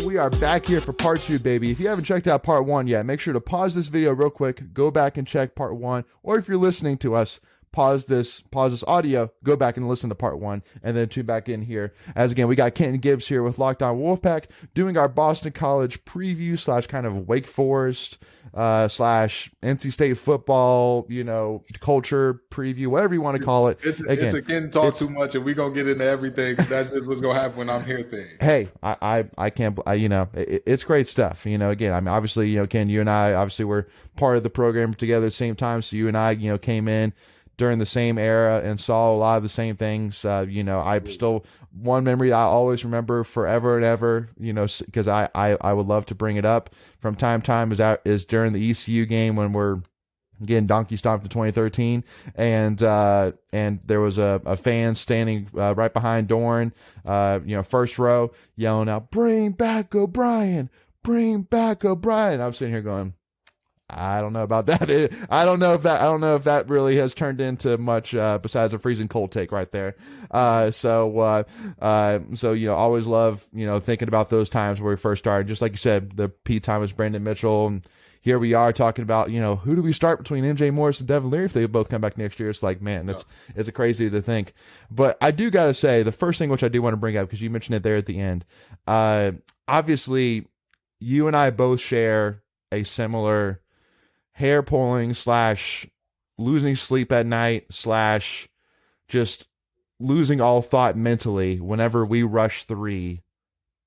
we are back here for part 2, baby. If you haven't checked out part 1 yet, make sure to pause this video real quick, go back and check part 1, or if you're listening to us, pause this audio, go back and listen to part 1, and then tune back in here. As again, we got Kenton Gibbs here with Locked On Wolfpack doing our Boston College preview / kind of Wake Forest / NC State football, culture preview, whatever you want to call it. It's a Kenton talk too much, and we're going to get into everything. That's just what's going to happen when I'm here thing. Hey, I can't, it's great stuff. Again, I mean, obviously, Ken, you and I, obviously, we're part of the program together at the same time. So you and I, came in during the same era and saw a lot of the same things. I still, one memory I always remember forever and ever, because I would love to bring it up from time to time is during the ECU game when we're getting donkey stomped in 2013, and there was a fan standing right behind Doran, first row, yelling out, "Bring back O'Brien! Bring back O'Brien!" I'm sitting here going, I don't know about that. I don't know if that really has turned into much besides a freezing cold take right there. So always love thinking about those times where we first started. Just like you said, the Pete Thomas, Brandon Mitchell, and here we are talking about who do we start between MJ Morris and Devin Leary if they both come back next year. It's like, man, it's crazy to think. But I do gotta say, the first thing which I do want to bring up, because you mentioned it there at the end, obviously you and I both share a similar hair pulling / losing sleep at night / just losing all thought mentally whenever we rush 3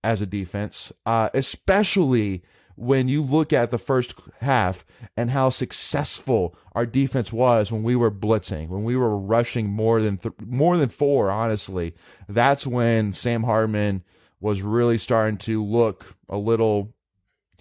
as a defense, especially when you look at the first half and how successful our defense was when we were blitzing, when we were rushing more than 4, honestly. That's when Sam Hartman was really starting to look a little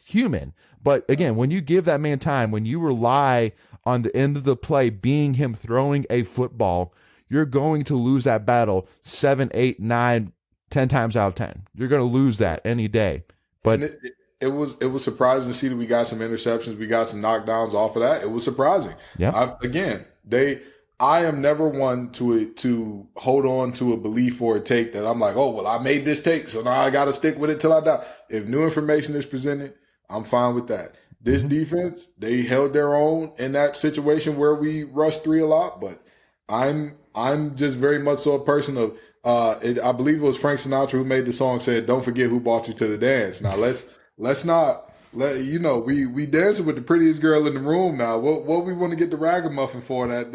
human. But again, when you give that man time, when you rely on the end of the play being him throwing a football, you're going to lose that battle 7, 8, 9, 10 times out of 10. You're going to lose that any day. But it was surprising to see that we got some interceptions, we got some knockdowns off of that. It was surprising. Yeah. I am never one to hold on to a belief or a take that I'm like, oh well, I made this take, so now I got to stick with it till I die. If new information is presented, I'm fine with that. This defense, they held their own in that situation where we rushed 3 a lot, but I'm just very much so a person of I believe it was Frank Sinatra who made the song, said, "Don't forget who brought you to the dance." Now let's not we dancing with the prettiest girl in the room now. What we want to get the ragamuffin for that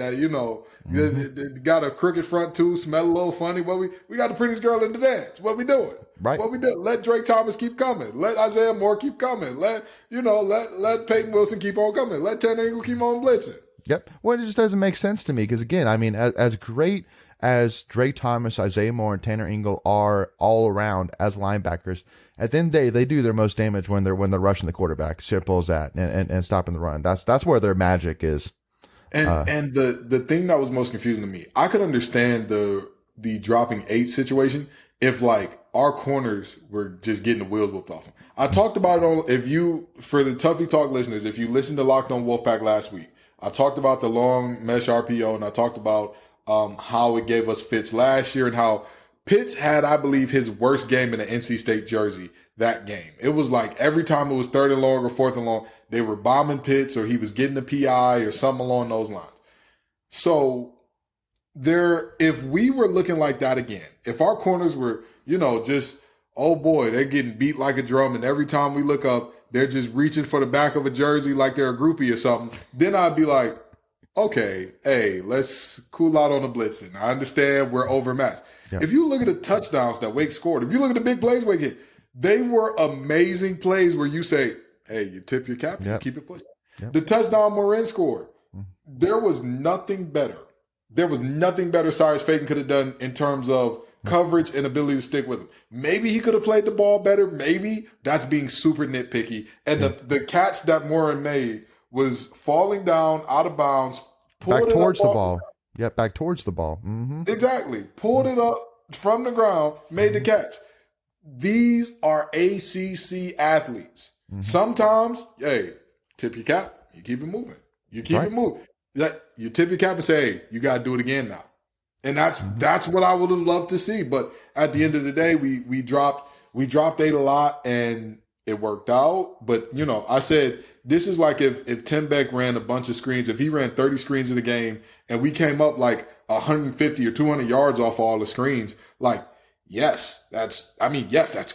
got a crooked front tooth, smell a little funny. We got the prettiest girl in the dance. What we doing? Right. What we do? Let Drake Thomas keep coming. Let Isaiah Moore keep coming. Let Peyton Wilson keep on coming. Let Tanner Ingle keep on blitzing. Yep. Well, it just doesn't make sense to me because, again, I mean, as great as Drake Thomas, Isaiah Moore, and Tanner Ingle are all around as linebackers, at the end of the day, they do their most damage when they're rushing the quarterback. Simple as that, and stopping the run. That's where their magic is. And the thing that was most confusing to me, I could understand the dropping 8 situation if our corners were just getting the wheels whooped off them. I talked about it for the Tuffy Talk listeners, if you listened to Locked On Wolfpack last week, I talked about the long mesh RPO, and I talked about how it gave us fits last year and how Pitts had, I believe, his worst game in the NC State jersey that game. It was like every time it was 3rd and long or 4th and long, they were bombing Pitts or he was getting the PI or something along those lines. So if we were looking like that again, if our corners were, just, oh boy, they're getting beat like a drum, and every time we look up, they're just reaching for the back of a jersey like they're a groupie or something, then I'd be like, okay, hey, let's cool out on the blitzing. I understand we're overmatched. Yep. If you look at the touchdowns that Wake scored, if you look at the big plays Wake hit, they were amazing plays where you say, hey, you tip your cap, you keep it pushing. Yep. The touchdown Morin scored, there was nothing better. There was nothing better Cyrus Fagan could have done in terms of coverage and ability to stick with him. Maybe he could have played the ball better. Maybe that's being super nitpicky. And the catch that Morin made was falling down out of bounds. Back towards the ball. Yeah, back towards the ball. Mm-hmm. Exactly. Pulled it up from the ground, made the catch. These are ACC athletes. Mm-hmm. Sometimes, hey, tip your cap, you keep it moving. You keep it moving. You tip your cap and say, hey, you got to do it again now. And that's what I would have loved to see. But at the end of the day, we dropped we dropped 8 a lot and it worked out. But, you know, I said, this is like if Tim Beck ran a bunch of screens, if he ran 30 screens in the game and we came up like 150 or 200 yards off all the screens, like, yes, that's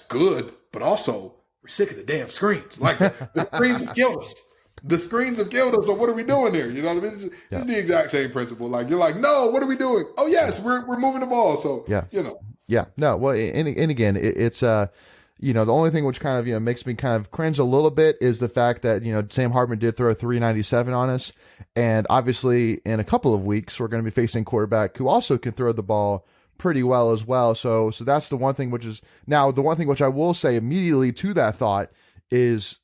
good. But also, we're sick of the damn screens. Like, the screens have killed us. The screens have killed us. So what are we doing here? You know what I mean? It's the exact same principle. Like, you're like, no, what are we doing? Oh, yes, we're moving the ball. So, you know. Yeah, no, well, and again, it's you know, the only thing which kind of, you know, makes me kind of cringe a little bit is the fact that, you know, Sam Hartman did throw 397 on us, and obviously in a couple of weeks we're going to be facing a quarterback who also can throw the ball pretty well as well. So that's the one thing which is now the one thing which I will say immediately to that thought is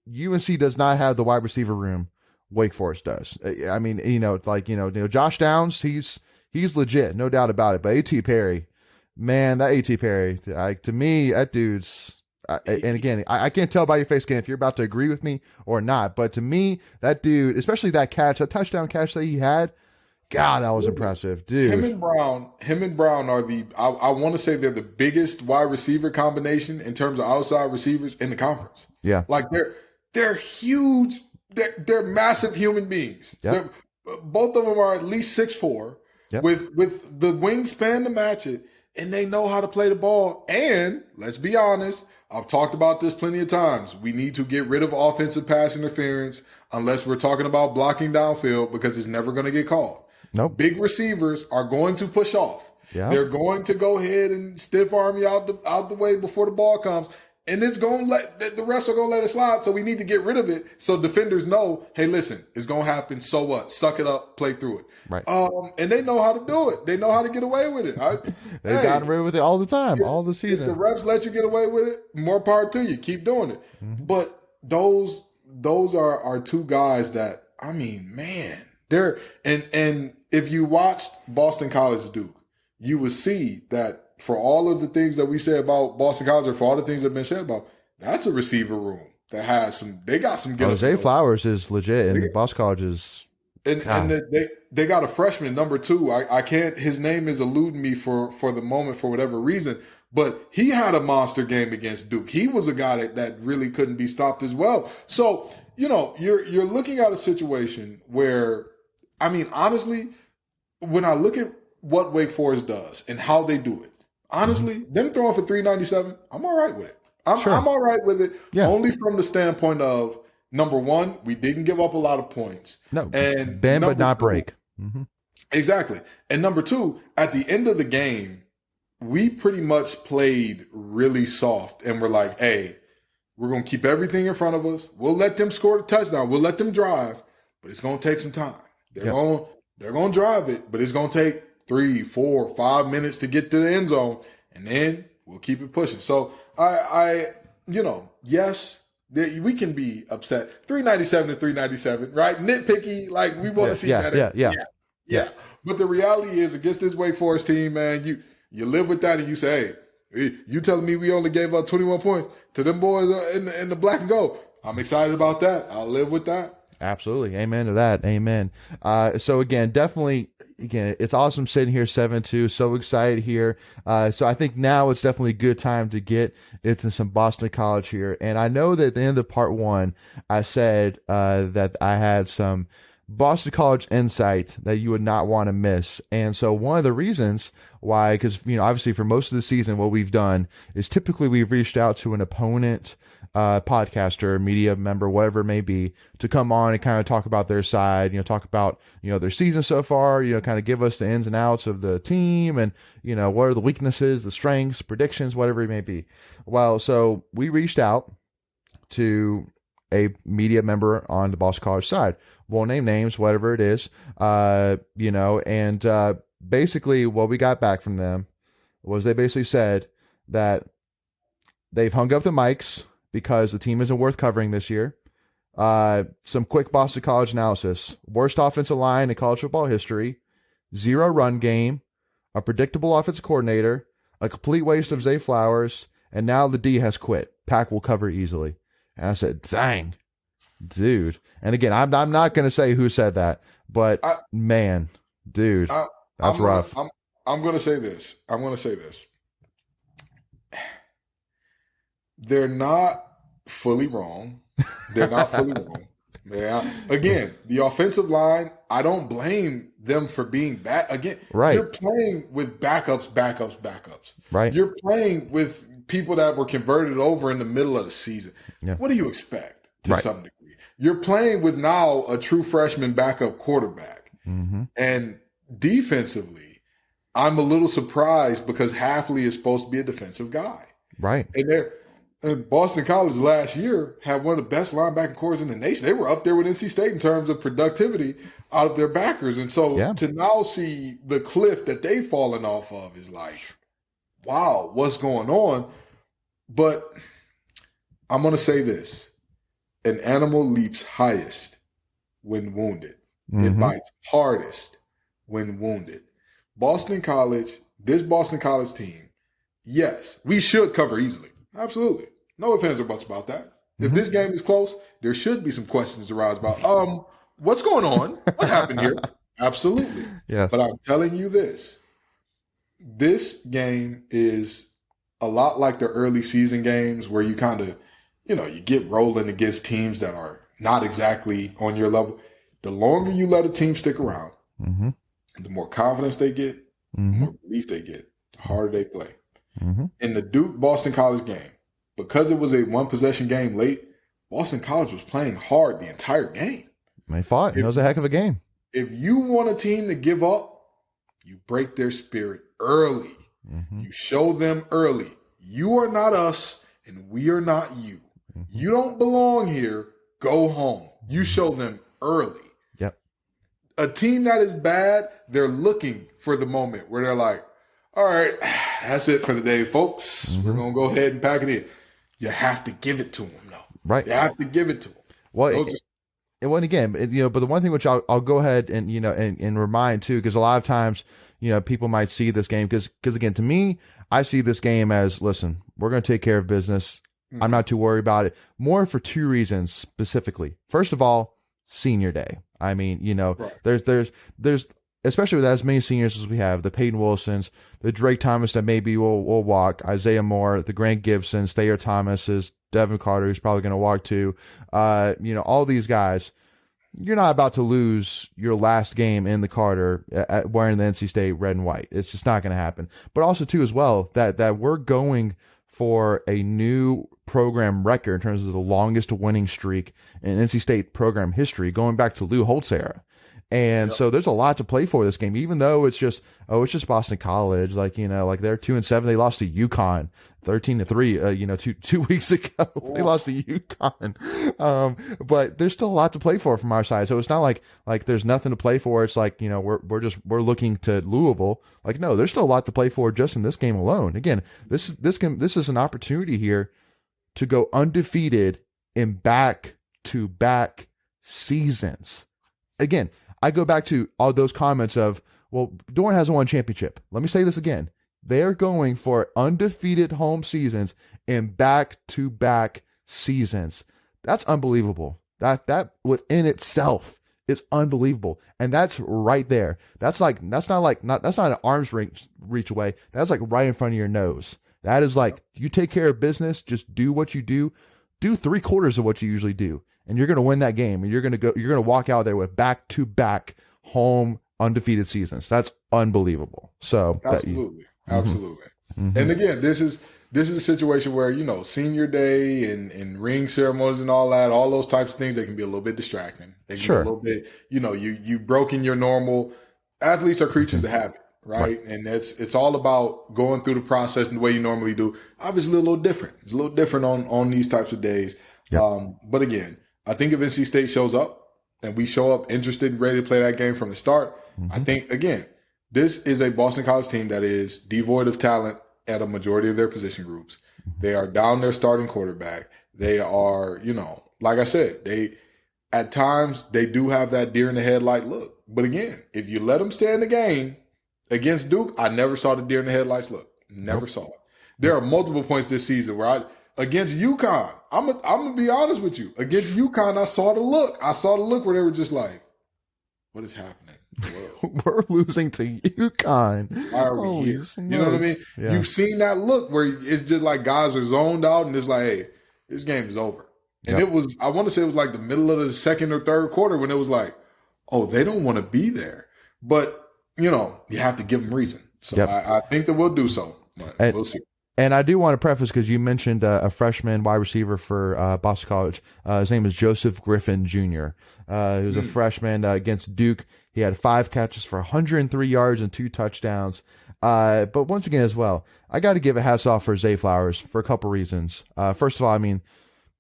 UNC does not have the wide receiver room Wake Forest does. I mean, you know, like, you know, Josh Downs, he's legit, no doubt about it. But A.T. Perry, man, that A.T. Perry, to me, that dude's, and again, I can't tell by your face, Ken, if you're about to agree with me or not. But to me, that dude, especially that catch, that touchdown catch that he had, God, that was impressive, dude. Him and Brown are I want to say they're the biggest wide receiver combination in terms of outside receivers in the conference. Yeah. Like they're huge. They're massive human beings. Yep. Both of them are at least 6'4", with the wingspan to match it, and they know how to play the ball. And let's be honest, I've talked about this plenty of times. We need to get rid of offensive pass interference unless we're talking about blocking downfield, because it's never going to get called. Nope. Big receivers are going to push off. Yeah. They're going to go ahead and stiff arm you out the way before the ball comes. And it's going to the refs are going to let it slide. So we need to get rid of it. So defenders know, hey, listen, it's going to happen. So what? Suck it up, play through it. Right. And they know how to do it. They know how to get away with it. They've gotten away with it all the time, all the season. If the refs let you get away with it, more power to you. Keep doing it. Mm-hmm. But those are two guys that, I mean, man, they're, and if you watched Boston College Duke, you would see that for all of the things that we say about Boston College, or for all the things that have been said about, that's a receiver room that has they got some good. Jose Flowers is legit, and Boston College is. And they got a freshman, number 2. I can't, his name is eluding me for the moment for whatever reason, but he had a monster game against Duke. He was a guy that really couldn't be stopped as well. So, you know, you're looking at a situation where, I mean, honestly, when I look at what Wake Forest does and how they do it, honestly, them throwing for 397, I'm all right with it. I'm all right with it, only from the standpoint of, number one, we didn't give up a lot of points. No, and bend but not break. Mm-hmm. Exactly. And number 2, at the end of the game, we pretty much played really soft, and we're like, hey, we're going to keep everything in front of us. We'll let them score the touchdown. We'll let them drive, but it's going to take some time. They're going to drive it, but it's going to take 3, 4, 5 minutes to get to the end zone, and then we'll keep it pushing. So I yes, we can be upset. 397 to 397, right? Nitpicky, like we want to see better. Yeah. But the reality is, against this Wake Forest team, man, you live with that, and you say, hey, you telling me we only gave up 21 points to them boys in the black and gold? I'm excited about that. I'll live with that. Absolutely. Amen to that. Amen. So again, definitely, it's awesome sitting here 7-2. So excited here. So I think now it's definitely a good time to get into some Boston College here. And I know that at the end of part 1, I said that I had some Boston College insight that you would not want to miss. And so one of the reasons why, because, you know, obviously for most of the season, what we've done is typically we've reached out to an opponent, podcaster, media member, whatever it may be, to come on and kind of talk about their side, you know, talk about, you know, their season so far, you know, kind of give us the ins and outs of the team and, you know, what are the weaknesses, the strengths, predictions, whatever it may be. Well, so we reached out to a media member on the Boston College side. Won't name names, whatever it is, you know, and basically what we got back from them was they basically said that they've hung up the mics because the team isn't worth covering this year. Some quick Boston College analysis. Worst offensive line in college football history. 0 run game. A predictable offensive coordinator. A complete waste of Zay Flowers. And now the D has quit. Pack will cover easily. And I said, dang, dude. And again, I'm not going to say who said that, but man, dude, that's rough. I'm going to say this. they're not fully wrong. They're not fully wrong. Again, the offensive line, I don't blame them for being bad. Again, Right. You're playing with backups. Right. You're playing with people that were converted over in the middle of the season. Yeah. What do you expect to Right. some degree? You're playing with now a true freshman backup quarterback. Mm-hmm. And defensively, I'm a little surprised because Hafley is supposed to be a defensive guy. Right. And Boston College last year had one of the best linebacking cores in the nation. They were up there with NC State in terms of productivity out of their backers. And so to now see the cliff that they've fallen off of is like, wow, what's going on? But I'm going to say this. An animal leaps highest when wounded. Mm-hmm. It bites hardest when wounded. This Boston College team, yes, we should cover easily. Absolutely. No ifs, ands, or buts about that. If this game is close, there should be some questions arise about, what's going on? What happened here? Absolutely. Yes. But I'm telling you this game is a lot like the early season games where you kind of, you get rolling against teams that are not exactly on your level. The longer you let a team stick around, mm-hmm. the more confidence they get, mm-hmm. the more belief they get, the harder they play. Mm-hmm. In the Duke-Boston College game, because it was a one-possession game late, Boston College was playing hard the entire game. They fought. It was a heck of a game. If you want a team to give up, you break their spirit early. Mm-hmm. You show them early. You are not us, and we are not you. Mm-hmm. You don't belong here. Go home. You show them early. Yep. A team that is bad, they're looking for the moment where they're like, all right, that's it for the day, folks. Mm-hmm. We're going to go ahead and pack it in. You have to give it to them, though. Right. You have to give it to them. Well, but the one thing which I'll go ahead and, and remind too, because a lot of times, people might see this game because again, to me, I see this game as, listen, we're going to take care of business. Mm-hmm. I'm not too worried about it. More for two reasons specifically. First of all, senior day. I mean, right. there's especially with as many seniors as we have, the Peyton Wilsons, the Drake Thomas that maybe will walk, Isaiah Moore, the Grant Gibsons, Thayer Thomases, Devin Carter, who's probably going to walk too. All these guys, you're not about to lose your last game in the Carter wearing the NC State red and white. It's just not going to happen. But also too, as well, that we're going for a new program record in terms of the longest winning streak in NC State program history, going back to Lou Holtz era. And so there's a lot to play for this game, even though it's just Boston College. Like they're 2-7. They lost to UConn 13-3, two weeks ago. They lost to UConn. But there's still a lot to play for from our side. So it's not like there's nothing to play for. It's like, we're looking to Louisville. Like, no, there's still a lot to play for just in this game alone. Again, this is an opportunity here to go undefeated in back-to-back seasons. Again, I go back to all those comments of, well, Dorn hasn't won a championship. Let me say this again. They're going for undefeated home seasons in back-to-back seasons. That's unbelievable. That within itself is unbelievable. And that's right there. That's not an arm's reach away. That's like right in front of your nose. That is like, you take care of business, just do what you do 3/4 of what you usually do. And you're going to win that game, and you're going to walk out there with back-to-back home undefeated seasons. That's unbelievable. So absolutely. Mm-hmm. And again, this is a situation where, senior day and ring ceremonies and all that, all those types of things, they can be a little bit distracting. They can be a little bit, you've broken your normal. Athletes are creatures of habit, right? And it's all about going through the process and the way you normally do. Obviously, a little different. It's a little different on these types of days. Yep. But again, I think if NC State shows up and we show up interested and ready to play that game from the start, I think, again, this is a Boston College team that is devoid of talent at a majority of their position groups. They are down their starting quarterback. They are, like I said, at times they do have that deer in the headlight look. But again, if you let them stay in the game against Duke, I never saw the deer in the headlights look. Never saw it. There are multiple points this season where against UConn, I'm gonna be honest with you. Against UConn, I saw the look. I saw the look where they were just like, "What is happening in the world?" we're losing to UConn. Why are we Holy here? smokes. You know what I mean? Yeah. You've seen that look where it's just like guys are zoned out and it's like, hey, this game is over. And Yep. it was, I want to say it was like the middle of the second or third quarter when it was like, oh, they don't want to be there. But, you know, you have to give them reason. So Yep. I think that we'll do so. But we'll see. And I do want to preface, because you mentioned a freshman wide receiver for Boston College. His name is Joseph Griffin Jr. He was a freshman against Duke. He had 5 catches for 103 yards and 2 touchdowns. But once again, as well, I got to give a hats off for Zay Flowers for a couple reasons. First of all, I mean,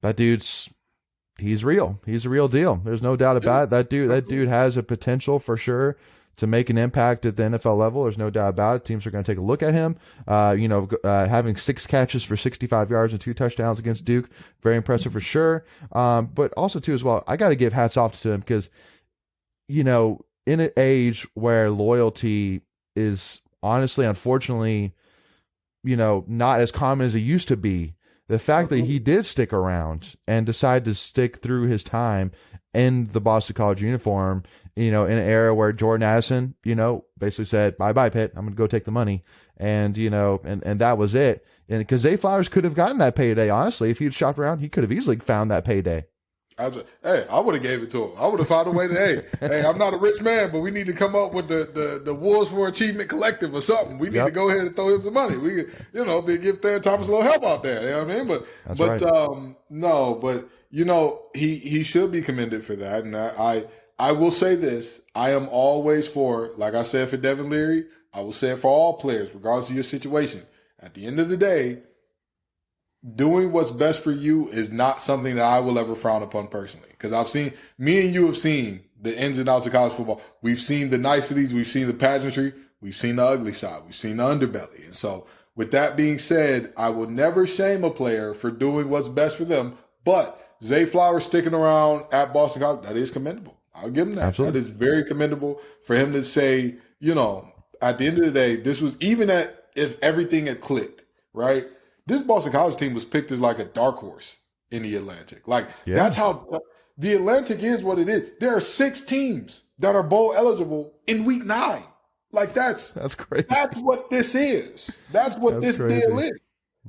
that he's real. He's a real deal. There's no doubt about it. That dude has a potential for sure to make an impact at the NFL level. There's no doubt about it. Teams are going to take a look at him. Having 6 catches for 65 yards and 2 touchdowns against Duke, very impressive for sure. But also too as well, I got to give hats off to him because, you know, in an age where loyalty is honestly, unfortunately, you know, not as common as it used to be, the fact that he did stick around and decide to stick through his time in the Boston College uniform, you know, in an era where Jordan Addison, you know, basically said, bye-bye, Pitt, I'm going to go take the money. And, you know, and that was it. And because Zay Flowers could have gotten that payday, honestly. If he'd shopped around, he could have easily found that payday. I would have gave it to him. I would have found a way to, hey, I'm not a rich man, but we need to come up with the Wolves for Achievement Collective or something. We need to go ahead and throw him some money. We, you know, they give Thad Thomas a little help out there. You know what I mean? But you know, he should be commended for that. And I will say this. I am always for, like I said for Devin Leary, I will say it for all players, regardless of your situation. At the end of the day, doing what's best for you is not something that I will ever frown upon personally. Because me and you have seen the ins and outs of college football. We've seen the niceties, we've seen the pageantry, we've seen the ugly side, we've seen the underbelly. And so with that being said, I will never shame a player for doing what's best for them. But Zay Flowers sticking around at Boston College, that is commendable. I'll give him that. Absolutely. That is very commendable for him to say, you know, at the end of the day, this was even if everything had clicked, right? This Boston College team was picked as like a dark horse in the Atlantic. Like, that's how the Atlantic is what it is. There are 6 teams that are bowl eligible in week 9. Like, that's crazy. That's what this is. That's what this deal is.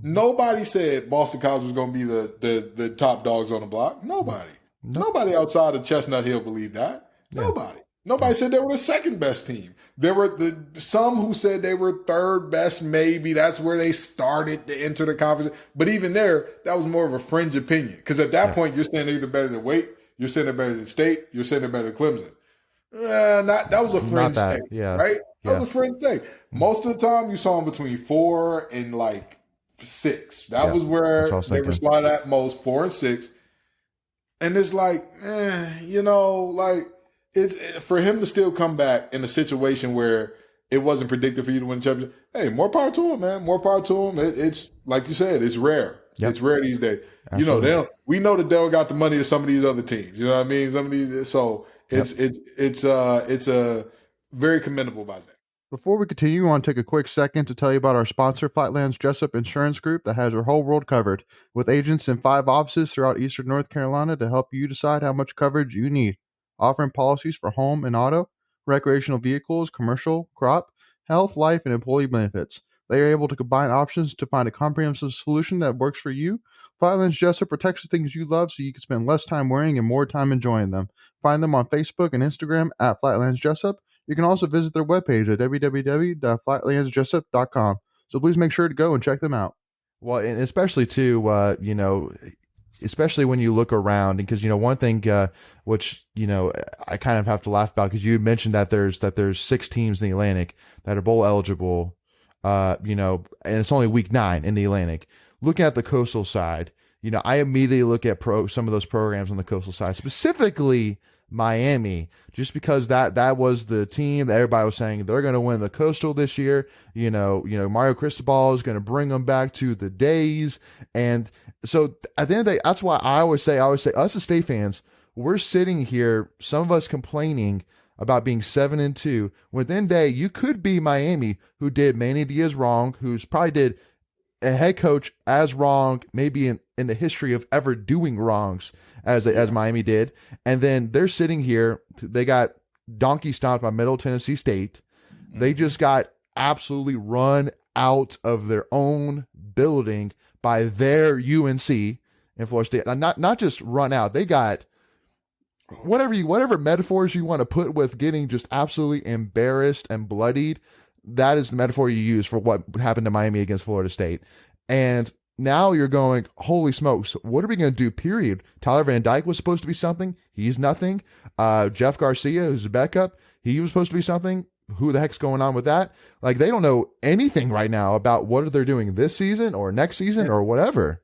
Nobody said Boston College was going to be the top dogs on the block. Nobody. Nobody outside of Chestnut Hill believed that. Nobody. Nobody said they were the second best team. There were some who said they were third best, maybe. That's where they started to enter the conference. But even there, that was more of a fringe opinion. Because at that point, you're saying they're either better than Wake, you're saying they're better than State, you're saying they're better than Clemson. That was a fringe thing, right? That was a fringe thing. Most of the time, you saw them between 4 and like 6. That was where they were slotted at most, 4 and 6. And it's like, you know, like, it's for him to still come back in a situation where it wasn't predicted for you to win the championship. Hey, more power to him, man. More power to him. It's like you said, it's rare. Yep. It's rare these days. Absolutely. You know, we know that they don't got the money of some of these other teams. You know what I mean? Some of these, so it's very commendable by Zach. Before we continue, I want to take a quick second to tell you about our sponsor, Flatlands Jessup Insurance Group, that has your whole world covered, with agents in 5 offices throughout eastern North Carolina to help you decide how much coverage you need. Offering policies for home and auto, recreational vehicles, commercial, crop, health, life, and employee benefits. They are able to combine options to find a comprehensive solution that works for you. Flatlands Jessup protects the things you love so you can spend less time worrying and more time enjoying them. Find them on Facebook and Instagram at Flatlands Jessup. You can also visit their webpage at www.flatlandsjessup.com. So please make sure to go and check them out. Well, and especially too, you know, especially when you look around, because, you know, one thing which, you know, I kind of have to laugh about, because you mentioned that there's 6 teams in the Atlantic that are bowl eligible, you know, and it's only week 9 in the Atlantic. Looking at the coastal side, you know, I immediately look at some of those programs on the coastal side, specifically Miami, just because that was the team that everybody was saying they're going to win the Coastal this year. You know, Mario Cristobal is going to bring them back to the days. And so at the end of the day, that's why I always say, us as State fans, we're sitting here, some of us complaining about being 7-2. Within day, you could be Miami, who did Manny Diaz wrong, who's probably did a head coach as wrong, maybe in the history of ever doing wrongs as Miami did. And then they're sitting here, they got donkey stomped by Middle Tennessee State. They just got absolutely run out of their own building by their UNC in Florida State. And not just run out. They got whatever metaphors you want to put with getting just absolutely embarrassed and bloodied. That is the metaphor you use for what happened to Miami against Florida State. And now you're going, holy smokes, what are we going to do, period? Tyler Van Dyke was supposed to be something. He's nothing. Jeff Garcia, who's a backup, he was supposed to be something. Who the heck's going on with that? Like, they don't know anything right now about what they're doing this season or next season or whatever.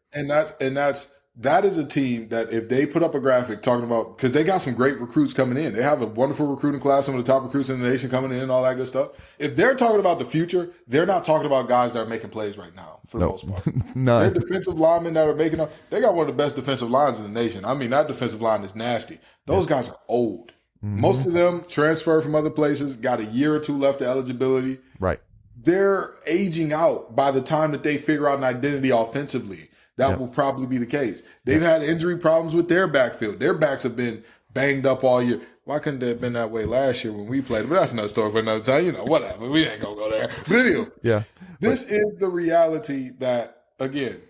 That is a team that if they put up a graphic talking about, because they got some great recruits coming in. They have a wonderful recruiting class, some of the top recruits in the nation coming in and all that good stuff. If they're talking about the future, they're not talking about guys that are making plays right now for the most part. None. They're defensive linemen that are making them. They got one of the best defensive lines in the nation. I mean, that defensive line is nasty. Those guys are old. Mm-hmm. Most of them transferred from other places, got a year or two left of eligibility. Right. They're aging out by the time that they figure out an identity offensively. That will probably be the case. They've had injury problems with their backfield. Their backs have been banged up all year. Why couldn't they have been that way last year when we played? But that's another story for another time. You know, whatever. We ain't going to go there. But anyway, this is the reality that, again,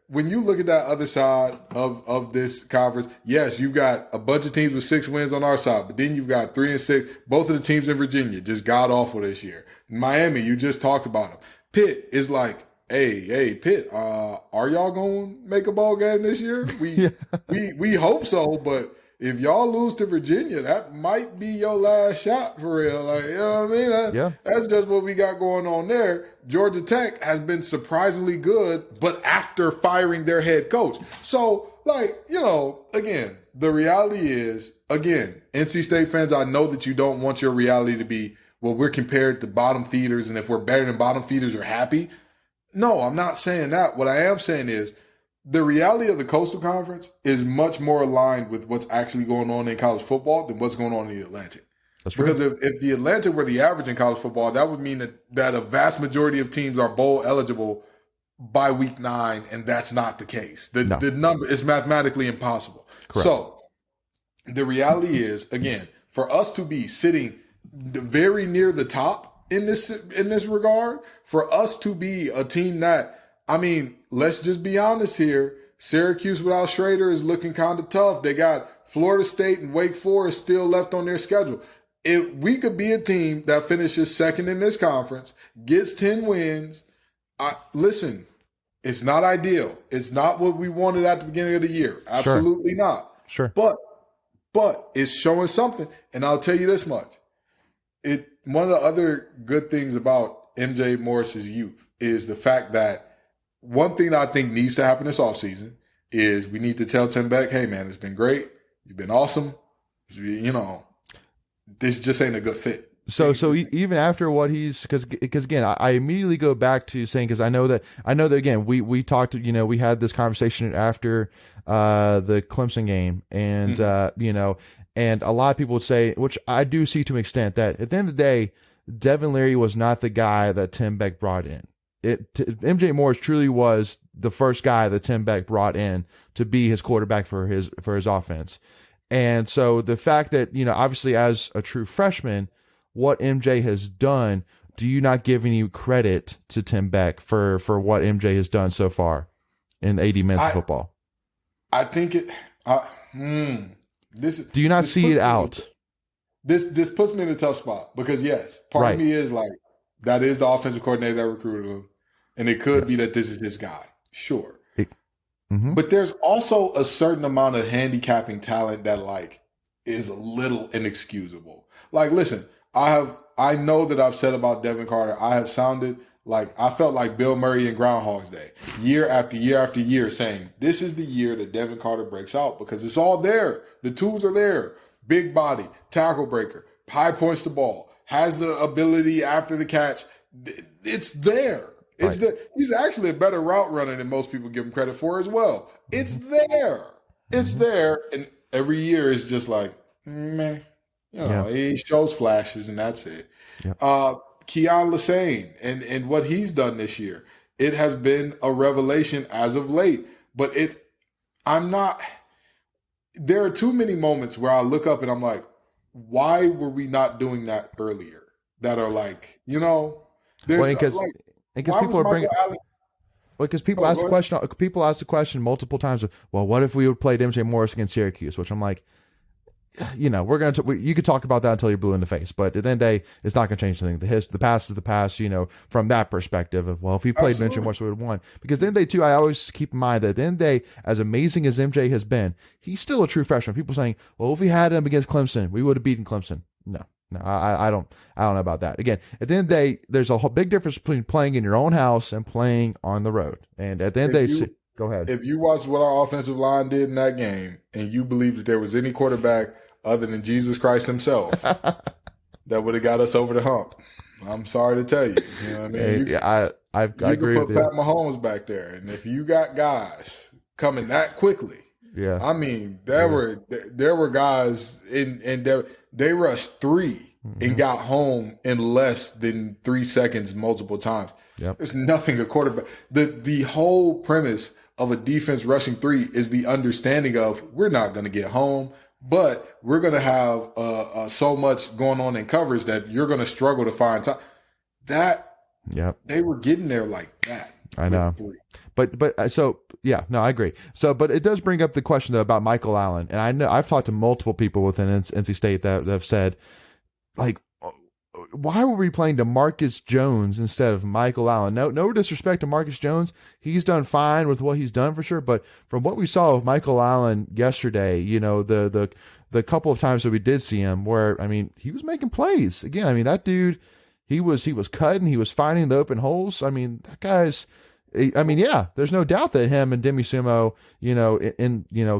when you look at that other side of this conference, yes, you've got a bunch of teams with 6 wins on our side, but then you've got 3 and 6. Both of the teams in Virginia just got awful this year. Miami, you just talked about them. Pitt is like, Hey, Pitt, are y'all going to make a ball game this year? We hope so, but if y'all lose to Virginia, that might be your last shot for real. Like, you know what I mean? That's just what we got going on there. Georgia Tech has been surprisingly good, but after firing their head coach. So, like, you know, again, the reality is, again, NC State fans, I know that you don't want your reality to be, well, we're compared to bottom feeders, and if we're better than bottom feeders, we're happy. No, I'm not saying that. What I am saying is the reality of the Coastal Conference is much more aligned with what's actually going on in college football than what's going on in the Atlantic. That's true. Because if the Atlantic were the average in college football, that would mean that a vast majority of teams are bowl eligible by week 9, and that's not the case. The number is mathematically impossible. Correct. So the reality is, again, for us to be sitting very near the top in this regard, for us to be a team that, I mean, let's just be honest here. Syracuse without Schrader is looking kind of tough. They got Florida State and Wake Forest still left on their schedule. If we could be a team that finishes second in this conference, gets 10 wins, listen, it's not ideal. It's not what we wanted at the beginning of the year. Absolutely not. Sure. But it's showing something. And I'll tell you this much. One of the other good things about MJ Morris's youth is the fact that one thing that I think needs to happen this offseason is we need to tell Tim Beck, hey, man, it's been great. You've been awesome. You know, this just ain't a good fit. So even after what he's, because again, I immediately go back to saying, because I know that again, we talked, you know, we had this conversation after the Clemson game, and you know, and a lot of people would say, which I do see to an extent, that at the end of the day, Devin Leary was not the guy that Tim Beck brought in. MJ Morris truly was the first guy that Tim Beck brought in to be his quarterback for his offense. And so the fact that, you know, obviously as a true freshman, what MJ has done, do you not give any credit to Tim Beck for what MJ has done so far in 80 minutes of football? I think it. Do you not see it out? This puts me in a tough spot because yes, part of me is like, that is the offensive coordinator that recruited him, and it could be that this is his guy. Sure, but there's also a certain amount of handicapping talent that like is a little inexcusable. Like, listen, I know that I've said about Devin Carter, I have sounded like I felt like Bill Murray in Groundhog's Day, year after year after year, saying this is the year that Devin Carter breaks out because it's all there. The tools are there. Big body, tackle breaker, high points the ball, has the ability after the catch. It's there. It's there. He's actually a better route runner than most people give him credit for as well. It's there. It's there. And every year is just like, meh. You know, he shows flashes and that's it. Keon Lassane and what he's done this year, it has been a revelation as of late. But there are too many moments where I look up and I'm like, why were we not doing that earlier? That are like, there's Well, because like, because why was people are bringing. Michael Allen? Well, because people Oh, ask the go ahead. question. People ask the question multiple times. Well, what if we would play MJ Morris against Syracuse? Which I'm like, we're gonna. You could talk about that until you're blue in the face, but at the end of the day, it's not gonna change anything. The past is the past. From that perspective of, well, if we played MJ Absolutely. Morris, we would have won. Because at the end of the day, too, I always keep in mind that at the end of the day, as amazing as MJ has been, he's still a true freshman. People saying, well, if we had him against Clemson, we would have beaten Clemson. No, I don't know about that. Again, at the end of the day, there's a big difference between playing in your own house and playing on the road. And at the end of If the day, you go ahead. if you watch what our offensive line did in that game, and you believe that there was any quarterback other than Jesus Christ himself that would have got us over the hump, I'm sorry to tell you. You know what I mean? Hey, I You agree could with put you. Pat Mahomes back there, and if you got guys coming that quickly, Yeah, I mean, there were guys and they rushed 3 and got home in less than 3 seconds multiple times. Yep. There's nothing a quarterback. The whole premise of a defense rushing 3 is the understanding of, we're not going to get home, but we're going to have so much going on in coverage that you're going to struggle to find time. That Yep. they were getting there like that. I know. with 3. But so yeah, no, I agree. So, but it does bring up the question though about Michael Allen, and I know I've talked to multiple people within NC State that have said, like, why were we playing DeMarcus Jones instead of Michael Allen? No disrespect to Marcus Jones, he's done fine with what he's done for sure. But from what we saw of Michael Allen yesterday, the couple of times that we did see him, where he was making plays again. That dude, he was cutting, he was finding the open holes. That guy's. Yeah, there's no doubt that him and Demi Sumo,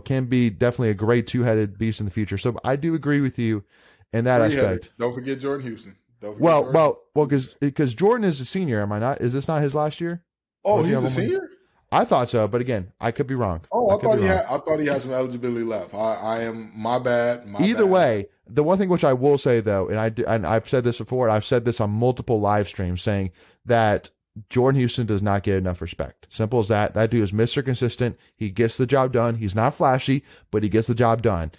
can be definitely a great two-headed beast in the future. So I do agree with you in that aspect. Don't forget Jordan Houston. Don't forget Jordan. Well, because Jordan is a senior, am I not? Is this not his last year? Oh, Or do you he's have a one more? senior? I thought so, but again, I could be wrong. Oh, I could be wrong. I thought he had some eligibility left. I am my bad. Either bad. way, the one thing which I will say though, and I've said this before, and I've said this on multiple live streams, saying that Jordan Houston does not get enough respect. Simple as that. That dude is Mr. Consistent. He gets the job done. He's not flashy, but he gets the job done.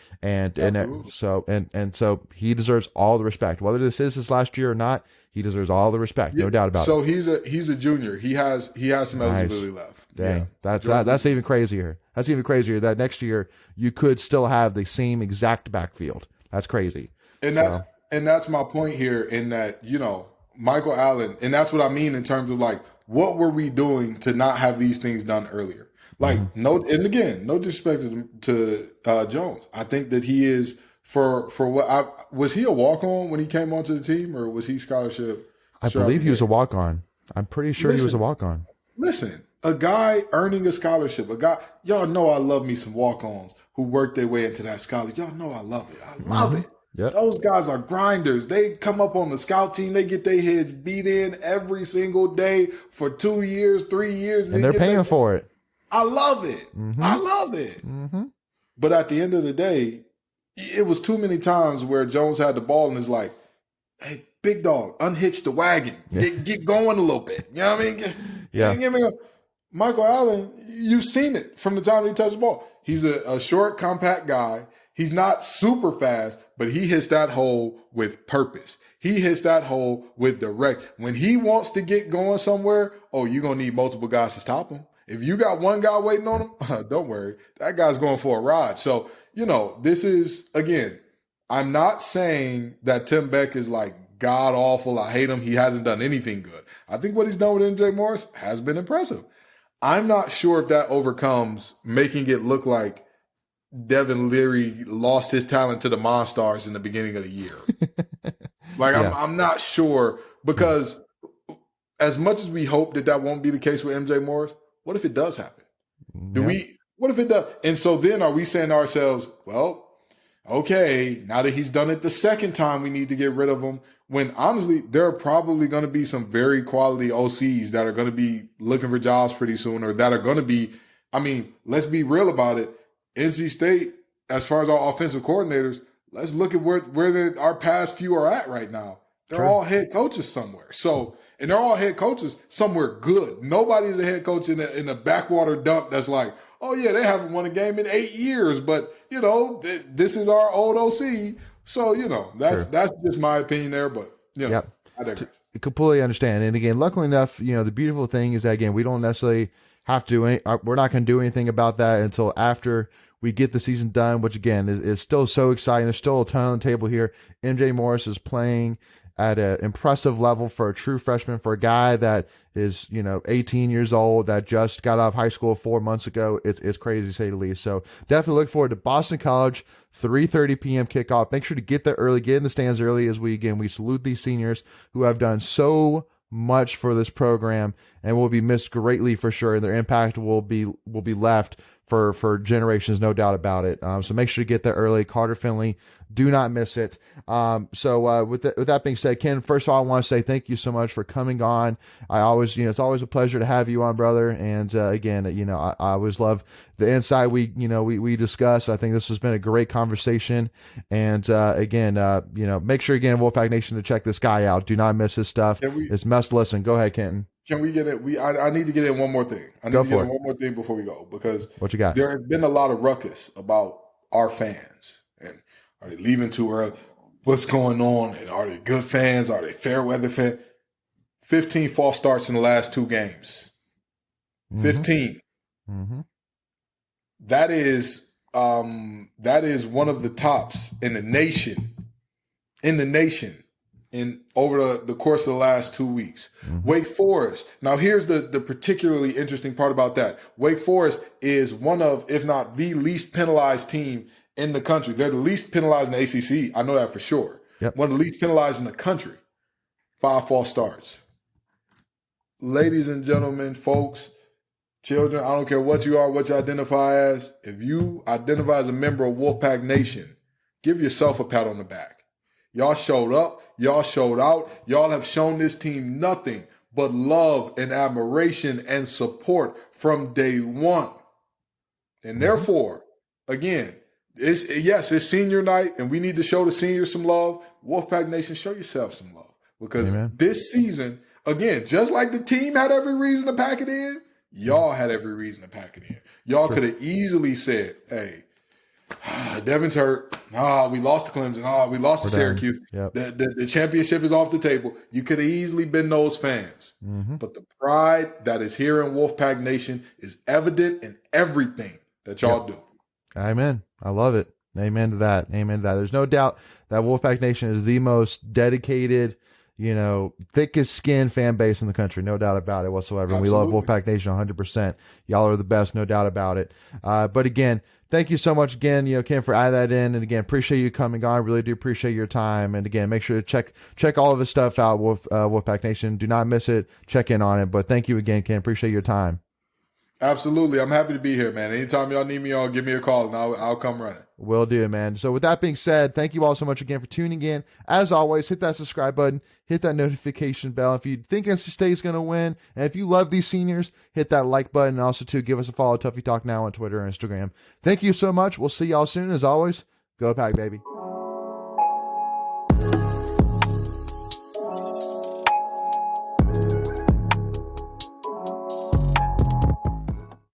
So he deserves all the respect. Whether this is his last year or not, he deserves all the respect. No doubt about it. So he's a junior. He has some eligibility left. Dang, Yeah. that's even crazier. That's even crazier. That next year you could still have the same exact backfield. That's crazy. And that's my point here, in that, Michael Allen, and that's what I mean in terms of, like, what were we doing to not have these things done earlier? Like, no disrespect to Jones. I think that he is was he a walk-on when he came onto the team, or was he scholarship? I believe he was a walk-on. I'm pretty sure he was a walk-on. Listen, a guy earning a scholarship, y'all know I love me some walk-ons who work their way into that scholarship. Y'all know I love it. I love it. Yep. Those guys are grinders. They come up on the scout team. They get their heads beat in every single day for 2 years, 3 years. And they're paying for it. I love it. I love it. But at the end of the day, it was too many times where Jones had the ball and is like, hey, big dog, unhitch the wagon. Get going a little bit. You know what I mean? Michael Allen, you've seen it from the time he touched the ball. He's a short, compact guy. He's not super fast, but he hits that hole with purpose. He hits that hole with direct. When he wants to get going somewhere, you're going to need multiple guys to stop him. If you got one guy waiting on him, don't worry. That guy's going for a ride. So, this is, again, I'm not saying that Tim Beck is like god awful. I hate him. He hasn't done anything good. I think what he's done with MJ Morris has been impressive. I'm not sure if that overcomes making it look like Devin Leary lost his talent to the Monstars in the beginning of the year. I'm not sure, because as much as we hope that won't be the case with MJ Morris, what if it does happen? What if it does? And so then are we saying to ourselves, well, okay, now that he's done it the second time, we need to get rid of him, when honestly, there are probably going to be some very quality OCs that are going to be looking for jobs pretty soon, or that are going to be, let's be real about it. NC State, as far as our offensive coordinators, let's look at where our past few are at right now. They're all head coaches somewhere. So, and they're all head coaches somewhere good. Nobody's a head coach in a backwater dump that's like, oh yeah, they haven't won a game in 8 years, but this is our old OC. So, that's just my opinion there, but, Yep. I digress. Completely understand. And again, luckily enough, the beautiful thing is that, again, we don't necessarily have to we're not going to do anything about that until after we get the season done, which again is still so exciting. There's still a ton on the table here. MJ Morris is playing at an impressive level for a true freshman, for a guy that is, 18 years old, that just got out of high school 4 months ago. It's crazy to say the least. So definitely look forward to Boston College, 3:30 p.m. kickoff. Make sure to get there early, get in the stands early, as we salute these seniors who have done so much for this program and will be missed greatly for sure. And their impact will be left for generations, no doubt about it. So make sure to get there early. Carter Finley, do not miss it. So with that being said, Ken, first of all, I want to say thank you so much for coming on. I always, it's always a pleasure to have you on, brother. And again, I always love the insight we discuss. I think this has been a great conversation. And again, make sure again, Wolfpack Nation, to check this guy out. Do not miss his stuff. It's must listen. Go ahead, Kenton. Can we get it? I need to get in one more thing. I need to get in one more thing before we go, because what you got? There has been a lot of ruckus about our fans, and are they leaving too early? What's going on? And are they good fans? Are they fair weather fans? 15 false starts in the last 2 games. 15. Mm-hmm. That is one of the tops in the nation. In over the course of the last 2 weeks. Mm-hmm. Wake Forest. Now, here's the particularly interesting part about that. Wake Forest is one of, if not the least penalized team in the country. They're the least penalized in the ACC. I know that for sure. Yep. One of the least penalized in the country. 5 false starts. Ladies and gentlemen, folks, children, I don't care what you are, what you identify as. If you identify as a member of Wolfpack Nation, give yourself a pat on the back. Y'all showed up. Y'all showed out. Y'all have shown this team nothing but love and admiration and support from day one. And therefore, again, it's senior night, and we need to show the seniors some love. Wolfpack Nation, show yourself some love. Because this season, again, just like the team had every reason to pack it in, y'all had every reason to pack it in. Y'all could have easily said, hey, Devin's hurt. We lost to Clemson. We lost to Syracuse. Yep. The championship is off the table. You could have easily been those fans. Mm-hmm. But the pride that is here in Wolfpack Nation is evident in everything that y'all do. Amen. I love it. Amen to that. Amen to that. There's no doubt that Wolfpack Nation is the most dedicated, thickest skin fan base in the country. No doubt about it whatsoever. And we love Wolfpack Nation 100%. Y'all are the best, no doubt about it. But again, thank you so much again, Ken, for adding that in. And again, appreciate you coming on. Really do appreciate your time. And again, make sure to check all of his stuff out, Wolfpack Nation. Do not miss it. Check in on it. But thank you again, Ken. Appreciate your time. Absolutely. I'm happy to be here, man. Anytime y'all need me on, give me a call and I'll come running. Will do, man. So with that being said, thank you all so much again for tuning in. As always, hit that subscribe button, hit that notification bell. If you think NC State is going to win, and if you love these seniors, hit that like button. And also, too, give us a follow, Tuffy Talk Now on Twitter and Instagram. Thank you so much. We'll see y'all soon. As always, go Pack, baby.